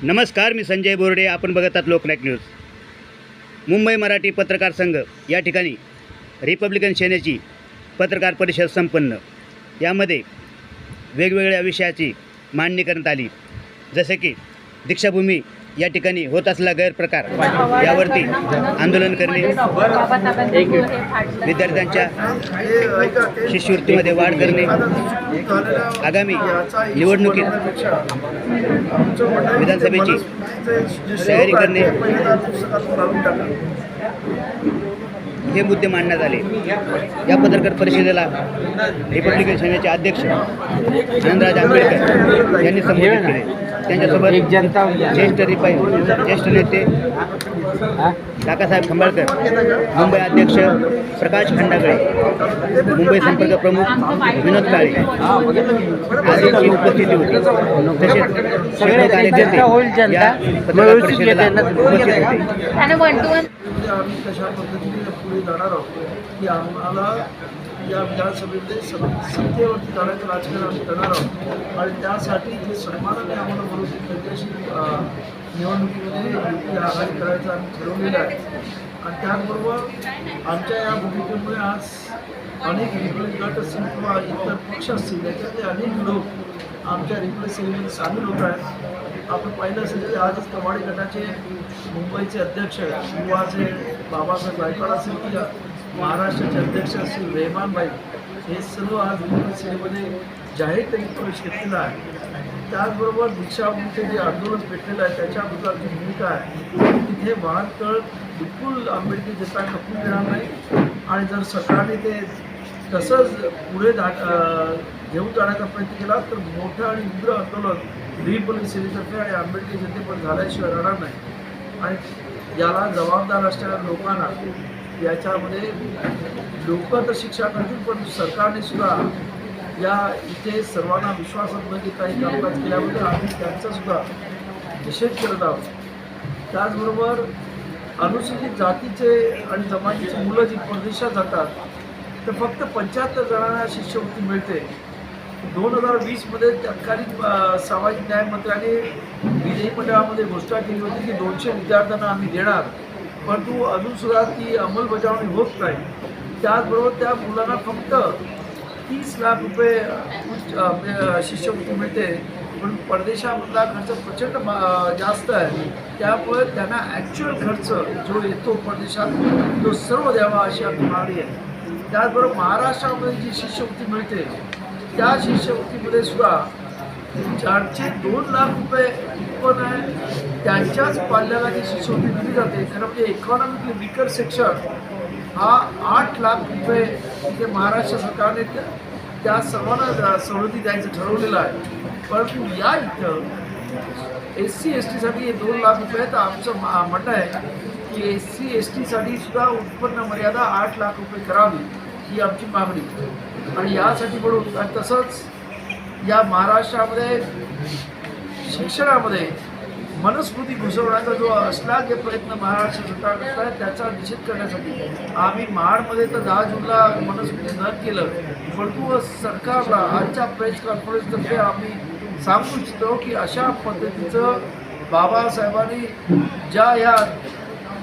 नमस्कार, मी संजय बोर्डे. आपण बघत आहात लोकनायक न्यूज. मुंबई मराठी पत्रकार संघ या ठिकाणी रिपब्लिकन सेनेची पत्रकार परिषद संपन्न. यामध्ये वेगवेगळ्या विषयाची मांडणी करण्यात आली, जसे की दीक्षाभूमी या ठिकाणी होत असलेला गैरप्रकार यावरती आंदोलन करणे, विद्यार्थ्यांच्या शिष्यवृत्तीमध्ये वाढ करणे, आगामी निवडणुकीत विधानसभेची तयारी करणे, हे मुद्दे मांडण्यात आले. या पत्रकार परिषदेला रिपब्लिकन सेनेचे अध्यक्ष आनंदराज आंबेडकर यांनी संबोधित केले. त्यांच्यासोबत ज्येष्ठ नेते काकासाहेब खंबाळकर, मुंबई अध्यक्ष प्रकाश खंडागळे, मुंबई संपर्क प्रमुख विनोद काळे आदींची उपस्थिती होती. तसेच सर्व कार्यकर्ते या पत्रकार परिषदेला उपस्थित होते. आम्ही कशा पद्धतीने पुढे जाणार आहोत की आम्हाला या विधानसभेमध्ये सत्तेवरती जाण्याचं राजकारण आम्ही करणार आहोत आणि त्यासाठी जे सन्मानाने आम्हाला बरोबर त्यांच्याशी निवडणुकीमध्ये युती आघाडी करायचं आम्ही ठरवलेलं आहे. आणि त्याचबरोबर आमच्या या भूमिकेमुळे आज अनेक रिपब्लिक गट असतील किंवा इतर पक्ष असतील त्याच्यातले अनेक लोक आमच्या रिपब्लिक सेनेमध्ये सामील होत आहेत. आपण पाहिलं असेल की आजच कमाडी गटाचे मुंबईचे अध्यक्ष युवाचे बाबासाहेब गायकवाड असतील की महाराष्ट्राचे अध्यक्ष असतील रेहमानभाई, हे सर्व आज रिपब्लिक सेनेमध्ये जाहीर त्यांनी प्रवेश घेतलेला आहे. त्याचबरोबर दीक्षाभूमीचे जे आंदोलन पेटलेलं आहे त्याच्याबद्दलची भूमिका आहे. तिथे वाहनतळ बिलकुल आंबेडकरी जनता खपून देणार नाही आणि जर सरकारने ते तसंच पुढे घेऊन जाण्याचा प्रयत्न केला तर मोठं आणि उग्र आंदोलन रिपब्लिक सेनेतर्फे आणि आंबेडकरी जनतेपण झाल्याशिवाय राहणार नाही. आणि याला जबाबदार असणाऱ्या लोकांना याच्यामध्ये लोक तर शिक्षा करतील, पण सरकारने सुद्धा या इथे सर्वांना विश्वासात न घेता काही कामकाज केल्याबद्दल आम्ही त्यांचासुद्धा निषेध करत आहोत. त्याचबरोबर अनुसूचित जातीचे आणि जमातीची मुलं जी परदेशात जातात तर फक्त 75 जणांना शिष्यवृत्ती मिळते. 2020मध्ये तत्कालीन सामाजिक न्याय मंत्र्यांनी विधिमंडळामध्ये घोषणा केली होती की 200 विद्यार्थ्यांना आम्ही देणार, परंतु अजूनसुद्धा ती अंमलबजावणी होत नाही. त्याचबरोबर त्या मुलांना फक्त 30 लाख रुपये शिष्यवृत्ती मिळते, पण परदेशामधला खर्च प्रचंड जास्त आहे. त्यामुळे त्यांना ॲक्च्युअल खर्च जो येतो परदेशात तो सर्व द्यावा अशी आमची मागणी आहे. त्याचबरोबर महाराष्ट्रामध्ये जी शिष्यवृत्ती मिळते त्या शिष्यवृत्तीमध्ये सुद्धा ज्यांचे 2 लाख रुपये उत्पन्न आहे त्यांच्याच पाल्याला ती शिष्यवृत्ती दिली जाते. खरं म्हणजे इकॉनॉमिकली वीकर सेक्शन हा 8 लाख रुपये इथे महाराष्ट्र सरकारने त्या सर्वांना सवलती द्यायचं ठरवलेलं आहे. परंतु या इथं SC ST हे 2 लाख रुपये, तर आमचं म्हणणं आहे की SC ST सुद्धा उत्पन्न मर्यादा 8 लाख रुपये करावी ही आमची मागणी. आणि यासाठी म्हणून तसंच या महाराष्ट्रामध्ये शिक्षणामध्ये मनुस्मृती घुसवण्याचा जो अश्लाघ्य प्रयत्न महाराष्ट्र सरकार करत आहे त्याचा निषेध करण्यासाठी आम्ही महाडमध्ये तर 10 जूनला मनुस्मृती न केलं, परंतु सरकारला आजच्या प्रेस कॉन्फरन्सतर्फे आम्ही सांगू इच्छितो की अशा पद्धतीचं बाबासाहेबांनी ज्या या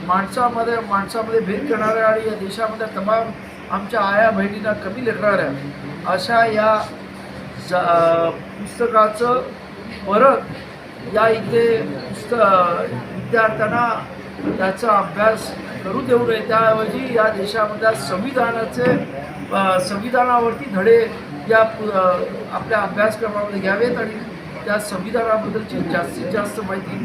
माणसामध्ये भेद करणाऱ्या आणि या देशामध्ये तमाम आमच्या आया बहिणींना कमी लेखणाऱ्या अशा या पुस्तकाचं परत या इथे विद्यार्थ्यांना त्याचा अभ्यास करू देऊ नये. त्याऐवजी या देशामधल्या संविधानावरती धडे या आपल्या अभ्यासक्रमामध्ये घ्यावेत आणि त्या संविधानाबद्दलची जास्तीत जास्त माहिती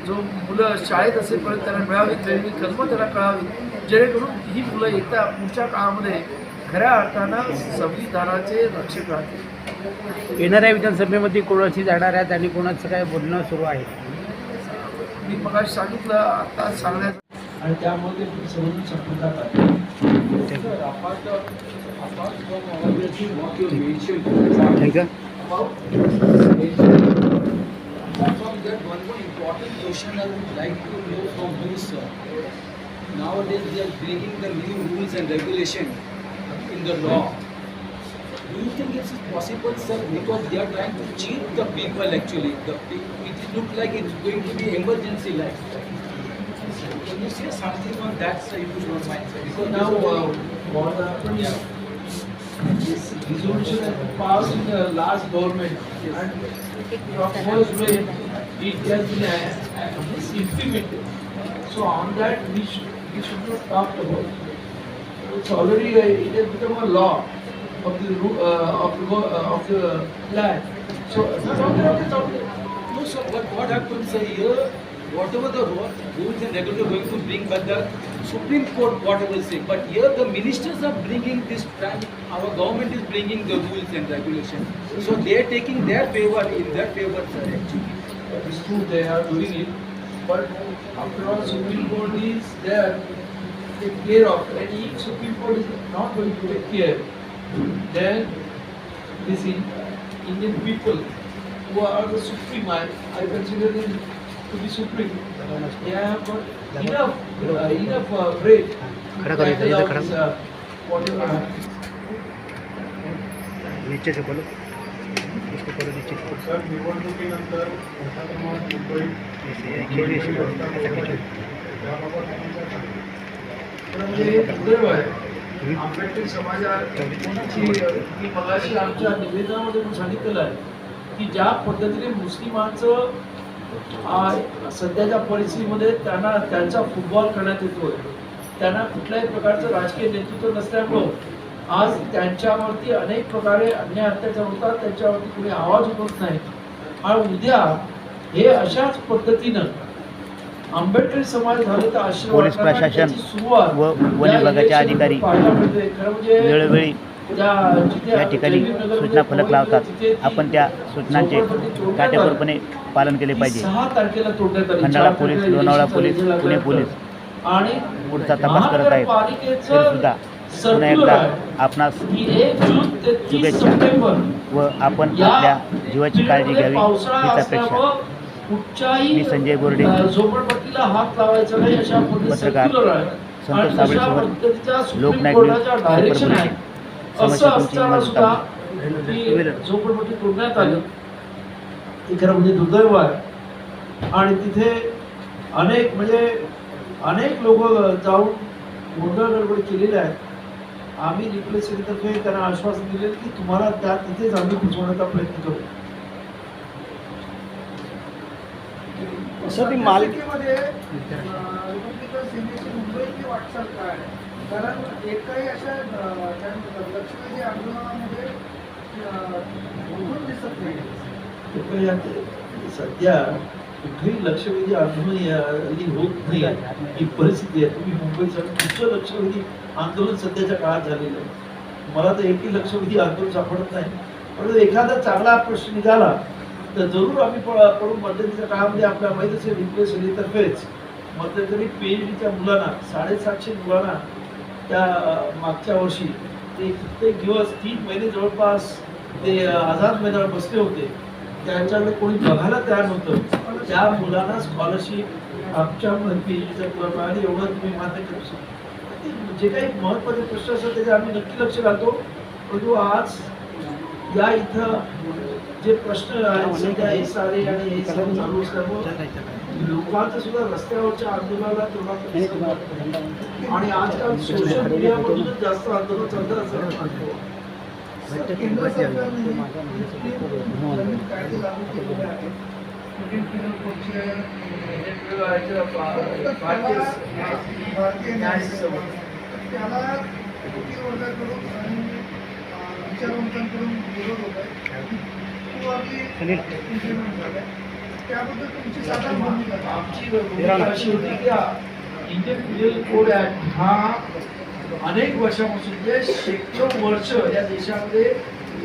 जो मुलं शाळेत असेपर्यंत त्यांना मिळावीत, वेगवेगळी कल्पना त्यांना कळावी, जेणेकरून ही मुलं येत्या पुढच्या काळामध्ये खऱ्या अर्थानं संविधानाचे रक्षक राहतील. येणाऱ्या विधानसभेमध्ये कोणाची जाणार आहेत आणि कोणाचं काय बोलणं सुरू आहे? मी मगाशी सांगितलं, आता सांगण्यात आणि त्यामध्ये समजून शकतात. One more important question I would like to know from you, sir. Nowadays they are breaking the new rules and regulation in the law. Do you think it's possible, sir, because they are trying to cheat the people actually. It looks like it's going to be emergency like. Can you say something on that side if you don't mind, sir? Because Now, what happened is, this resolution has been passed in the last government, and from first way it has been implemented. So on that we should not talk about. It's already it has become a law of the land. So No, sir, but what happens here, whatever the rules and regulations are going to bring, but the Supreme Court whatever say, but here the ministers are bringing this time, our government is bringing the rules and regulations. So they are taking their favor in their favor, sir, actually. it's true they are doing it, but after all Supreme Court is there to take care of, and if Supreme Court is not going to take care, then this Indian people who are the supreme, I consider them to be supreme. They have got enough bread to tackle out this, whatever happens. नीचे से बोलो, इसको बोलो नीचे से। Sir निवडणुकीनंतर मोठ्या प्रमाणात मुंबईत म्हणजे हे दुर्दैव आहे. आंबेडकरी समाजाची मी मगाशी आमच्या निवेदनामध्ये पण सांगितलेलं आहे की ज्या पद्धतीने मुस्लिमांचं सध्याच्या परिस्थितीमध्ये त्यांचा फुटबॉल करण्यात येतोय, त्यांना कुठल्याही प्रकारचं राजकीय नेतृत्व नसल्यामुळं आज त्यांच्यावरती अनेक प्रकारे अन्याय अत्याचार होतात, त्यांच्यावरती कुणी आवाज उठवत नाही. आणि उद्या हे अशाच पद्धतीनं आंबेडकरी समाज झाले तर आश्रय पोलीस वाटणार आणि प्रशासन त्याची सुरुवात व वन या विभागाचे इलेक्शनमध्ये अधिकारी पाहायला मिळते. खरं म्हणजे वेळोवेळी जिथे या ठिकाणी जयवीरनगरमध्ये सूचना फलक लावतात. तिथे ती आपण त्या सूचनांचे झोपडपट्टी तोडण्यात काटेकोरपणे पालन केले ती पाहिजे. 6 तारखेला तोडण्यात आली. खंडाळा 4 पोलीस, तारखेला लोणावळा इलेक्शन पोलीस, चालू पुणे झाल्यानंतर. पोलीस आणि पुढचा तपास करत आहेत. महानगरपालिकेचं तरीसुद्धा पुन्हा सर्क्युलर एकदा आहे आपणास की 1 जून ते 30 शुभेच्छा. सप्टेंबर व आपण या आपल्या जीवाची काळजी घ्यावी पावसाळा हीच अपेक्षा. असल्यामुळं कुठच्याही मी संजय बोर्डे, झोपडपट्टीला हात लावायचा नाही अशा पद्धतीने पत्रकार सर्क्युलर आहे. संतोष आणि साबळे तशा सोबत पद्धतीच्या सुप्रीम लोकनायक कोर्टाच्या न्यूज, डायरेक्शन आहे. सुपर असं समस्या तुमची असताना मदत सुद्धा आहे. ही झोपडपट्टी तोडण्यात आली. ते खरं म्हणजे दुर्दैव आहे. आणि तिथे अनेक लोक जाऊन गोंधळ गडबड केलेले आहेत. आम्ही रिप्रेझेंटेटिव्हतर्फे त्यांना आश्वासन दिले की तुम्हाला तिथेच आम्ही पोहोचवण्याचा प्रयत्न करू. सर ती मालिकेमध्ये रिपब्लिकन सेनेची मुंबईची वाटचाल काय आहे? कारण एकही अशा लक्ष्मीजी आंदोलनामध्ये उठून दिसत नाही. सध्या कुठेही लक्षवेधी आंदोलन होत नाही ही परिस्थिती आहे. तुम्ही मुंबईचं कुठचं लक्षवेधी आंदोलन सध्याच्या काळात झालेलं आहे? मला तर एकही लक्षवेधी आंदोलन सापडत नाही. परंतु एखादा चांगला प्रश्न निघाला तर जरूर आम्ही पडून मध्यंतरीच्या काळामध्ये आपल्या माहीत असेल रिप्रेझेंटेटिव्हतर्फेच मध्यंतरी PhDच्या मुलांना 750 मुलांना त्या मागच्या वर्षी ते कित्येक दिवस 3 महिने जवळपास ते आझाद मैदानावर बसले होते. त्यांच्याकडे कोणी बघायला तयार नव्हतं. त्या मुलांना स्कॉलरशिप आमच्या PhDच्या मुलांना आणि एवढं तुम्ही मान्य करू शकता. जे काही महत्त्वाचे प्रश्न असतात त्याचे आम्ही नक्की लक्ष घालतो. परंतु आज या इथं जे प्रश्न आहेत सध्या SRA आणि हे सर्व चालू असल्यामुळे लोकांचं सुद्धा रस्त्यावरच्या आंदोलनाला तेवढा प्रतिसाद नाही. आणि आजकाल सोशल मीडियामधूनच जास्त आंदोलन चालतं असं वाटतं. केंद्र सरकारने नवीन कायदे लागू केलेले आहेत. भारतीय न्याय सेवा त्याला वकील वर्गाकडून आणि विचारवंतांकडून विरोध होत आहे. तो आपली इम्प्लिमेंट झाला आहे. त्याबद्दल तुमची साधारण भूमिका काय? आमची भूमिका अशी होती की इंडियन पिनल कोड ऍक्ट हा अनेक वर्षापासून म्हणजे शेकडो वर्ष या देशामध्ये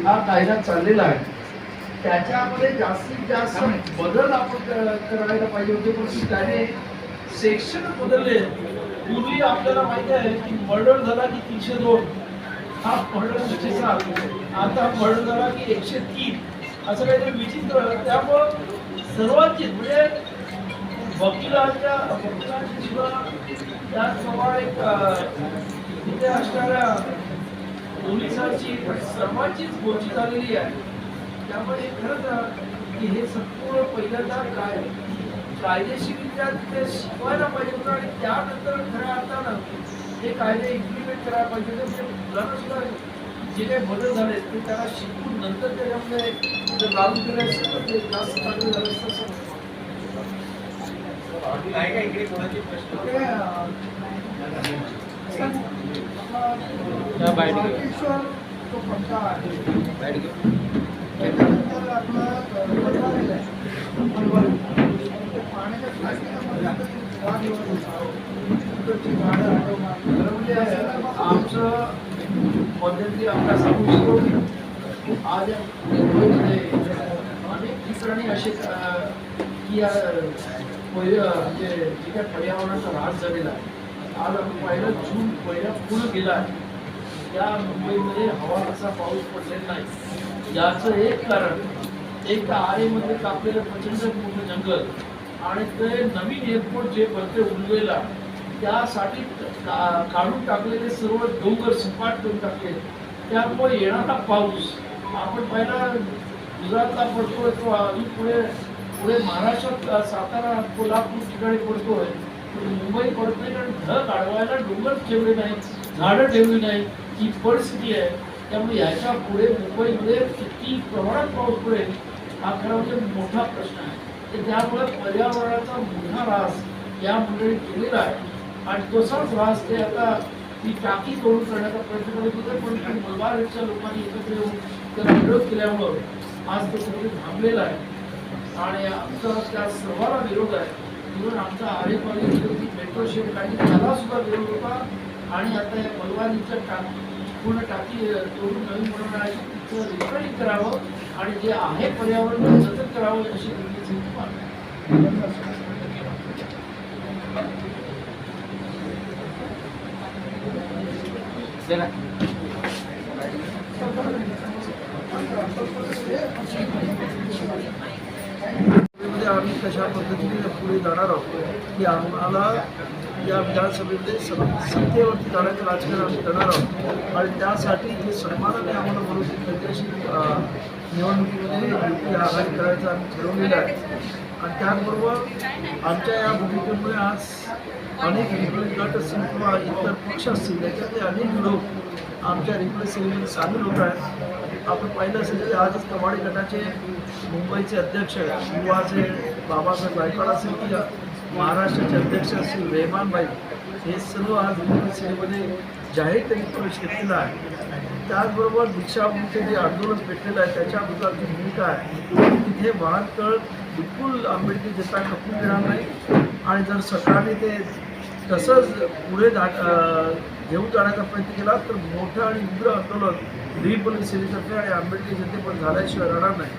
हा कायदा चाललेला आहे. त्याच्यामध्ये जास्तीत जास्त बदल आपण करायला पाहिजे होते. पण त्याने सेक्शन बदलले. पूर्वी आपल्याला माहिती आहे की मर्डर झाला की 302 हा मर्डर शिक्षेचा आता मर्डर झाला की 103 असं काहीतरी विचित्र. त्यामुळं सर्वांची म्हणजे वकिलांची सुद्धा त्याचप्रमाणे तिथे असणाऱ्या पोलिसांची सर्वांचीच गोची झालेली आहे. त्यामुळे खरंच की हे संपूर्ण पहिल्यांदा कायदेशीररित्या ते शिकवायला पाहिजे होतं आणि त्यानंतर खऱ्या अर्थानं हे कायदे इम्प्लिमेंट करायला पाहिजे होते. म्हणजे मुलांना सुद्धा जे काही बदल झाले ते त्याला शिकून नंतर त्याच्यामध्ये जर लागू केले असेल तर ते जास्त चांगलं झालं असतं असं मला वाटेश्वर जो पट्टा आहे त्याच्यानंतर आपला बनवालेला आहे पाण्याच्या टाकीमध्ये वाद विवाद होता. तिकडची झाडं हटवणार म्हणजे आमचं पद्धती आपल्या सांगू शकतो. आज या मुंबईमध्ये अनेक ठिकाणी असे की या म्हणजे जे काही पर्यावरणाचा ऱ्हास झालेला आहे. आज आपण पाहिलं जून पहिल्या पूर्ण गेला आहे. या मुंबईमध्ये हवा असा पाऊस पडलेला नाही. याचं एक कारण एक तर आरेमध्ये कापलेलं प्रचंड मोठं जंगल आणि ते नवीन एअरपोर्ट जे बनते उलवेला त्यासाठी काढून टाकलेले सर्व डोंगर सपाट करून टाकले. त्यामुळे येणारा पाऊस आपण पाहिला गुजरातला पडतोय तो अजून पुढे पुढे महाराष्ट्रात सातारा कोल्हापूर ठिकाणी पडतोय. मुंबई पडत नाही कारण ढग अडवायला डोंगर ठेवले नाही, झाडं ठेवली नाही. ही परिस्थिती आहे. त्यामुळे ह्याच्या पुढे मुंबईमध्ये किती प्रमाणात पाऊस पडेल हा खरा म्हणजे मोठा प्रश्न आहे. तर त्यामुळे पर्यावरणाचा मोठा ऱ्हास या मंडळी केलेला आहे आणि तसाच ऱ्हास ते आता ती टाकी तोडून करण्याचा प्रयत्न करत होते. पण मलबारच्या लोकांनी एकत्र येऊन त्याला विरोध केल्यामुळं आज तो सगळं थांबलेला आहे आणि आमचा त्या सर्वांना विरोध आहे. इव्हन आमचा आरेपाली मेट्रो शेड काढली त्याला सुद्धा विरोध होता आणि आता या मलबारीच्या पूर्ण टाकी तोडून नवीन बनवण्याची तिचं रिपेअरिंग करावं आणि जे आहे पर्यावरण जतन करावं अशी गरजेची आम्ही कशा पद्धतीने पुढे जाणार आहोत की आम्हाला या विधानसभेमध्ये सत्तेवरती जाण्याचं राजकारण आम्ही करणार आहोत आणि त्यासाठी जे सन्मानाने आम्हाला म्हणून त्याच्याशी निवडणुकीमध्ये युती आघाडी करायचं आम्ही ठरवलेलं आहे. आणि त्याचबरोबर आमच्या या भूमिकेमुळे आज अनेक रिपब्लिक गट असतील किंवा इतर पक्ष असतील याच्यातले अनेक लोक आमच्या रिपब्लिक सेवेमध्ये सामील होत आहेत. आपण पाहिलं असेल की आजच कमाडी गटाचे मुंबईचे अध्यक्ष युवाचे बाबासाहेब गायकवाड असेल की महाराष्ट्राचे अध्यक्ष असतील रेहमानभाई हे सर्व आज रिपब्लिक सेवेमध्ये जाहीर त्यांनी प्रवेश घेतलेला आहे. त्याचबरोबर दीक्षाभूमीचे जे आंदोलन पेटलेलं आहे त्याच्याबद्दल आमची भूमिका आहे. तिथे वाहनतळ बिलकुल आंबेडकरी जनता खपवून देणार नाही आणि जर सरकारने ते तसंच पुढे घेऊन जाण्याचा प्रयत्न केला तर मोठं आणि उग्र आंदोलन रिपब्लिक सेवेतर्फे आणि आंबेडकरी जनतेपण झाल्याशिवाय राहणार नाही.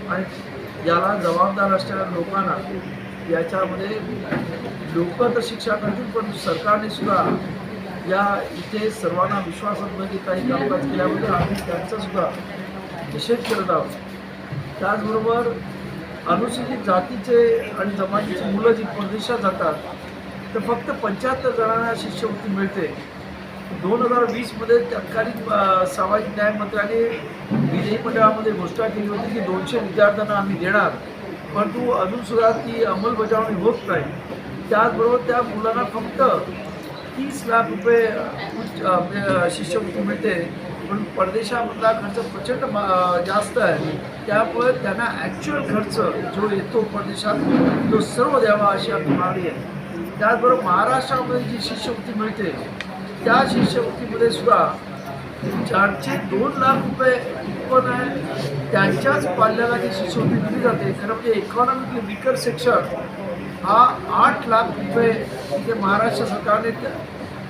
आणि याला जबाबदार असणाऱ्या लोकांना याच्यामध्ये लोक तर शिक्षा करतील पण सरकारने सुद्धा या इथे सर्वांना विश्वासात न घेता काही कामकाज केल्याबद्दल आम्ही त्यांचा सुद्धा निषेध करत आहोत. त्याचबरोबर अनुसूचित जातीचे आणि जमातीची मुलं जी परदेशात जातात तर फक्त 75 जणांना शिष्यवृत्ती मिळते. 2020मध्ये तत्कालीन सामाजिक न्याय मंत्र्यांनी विधिमंडळामध्ये घोषणा केली होती की 200 विद्यार्थ्यांना आम्ही देणार, परंतु अजूनसुद्धा ती अंमलबजावणी होत नाही. त्याचबरोबर त्या मुलांना फक्त 30 लाख रुपये शिष्यवृत्ती मिळते पण परदेशामधला खर्च प्रचंड जास्त आहे. त्यामुळे त्यांना ॲक्च्युअल खर्च जो येतो परदेशात तो सर्व द्यावा अशी आमची मागणी आहे. त्याचबरोबर महाराष्ट्रामध्ये जी शिष्यवृत्ती मिळते त्या शिष्यवृत्तीमध्ये सुद्धा ज्यांचे 2 लाख रुपये उत्पन्न आहे त्यांच्याच पाल्याला जी शिष्यवृत्ती दिली जाते. खरं म्हणजे इकॉनॉमिकली वीकर सेक्शन हा 8 लाख रुपये तिथे महाराष्ट्र सरकारने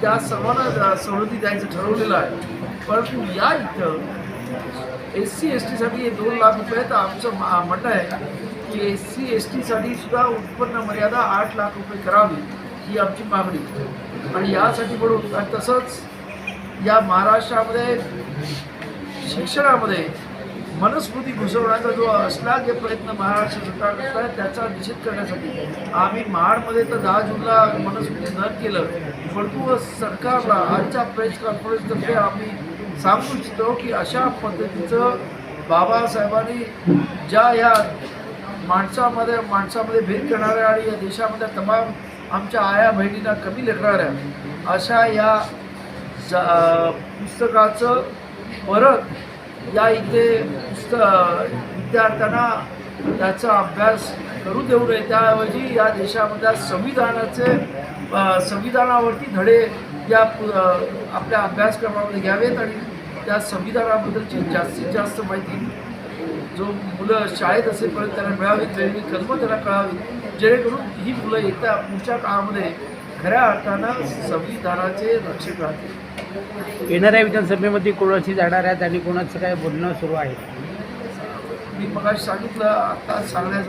त्या सर्वांना सवलती द्यायचं ठरवलेलं आहे. परंतु या इथं SC ST साठी 2 लाख रुपये तर आमचं म्हणणं आहे की SC ST साठी सुद्धा उत्पन्न मर्यादा 8 लाख रुपये करावी ही आमची मागणी. आणि यासाठी म्हणून आणि तसंच या महाराष्ट्रामध्ये शिक्षणामध्ये मनुस्मृती घुसवण्याचा जो अश्लाघ्य प्रयत्न महाराष्ट्र सरकार करत आहे त्याचा निषेध करण्यासाठी आम्ही महाडमध्ये तर 10 जूनला मनुस्मृती न केलं, परंतु सरकारला आजच्या प्रेस कॉन्फरन्सतर्फे आम्ही सांगू इच्छितो की अशा पद्धतीचं बाबासाहेबांनी ज्या ह्या माणसामध्ये भेद करणाऱ्या आणि या देशामध्ये तमाम आमच्या आया बहिणींना कमी लेखणाऱ्या अशा या पुस्तकाचं परत या इथे विद्यार्थ्यांना त्याचा अभ्यास करू देऊ नये. त्याऐवजी या देशामधल्या संविधानावरती धडे या आपल्या अभ्यासक्रमामध्ये घ्यावेत आणि त्या संविधानाबद्दलची जास्तीत जास्त माहिती जो मुलं शाळेत असेपर्यंत त्यांना मिळावी, वेगळी कल्पना त्यांना कळावी, जेणेकरून ही मुलं येत्या पुढच्या काळामध्ये खऱ्या अर्थानं संविधानाचे रक्षक राहतील. येणाऱ्या विधानसभेमध्ये कोणाची जाणार आहेत आणि कोणाचं काय बोलणं सुरू आहे? मी मगाशी सांगितलं, आता सांगण्याचं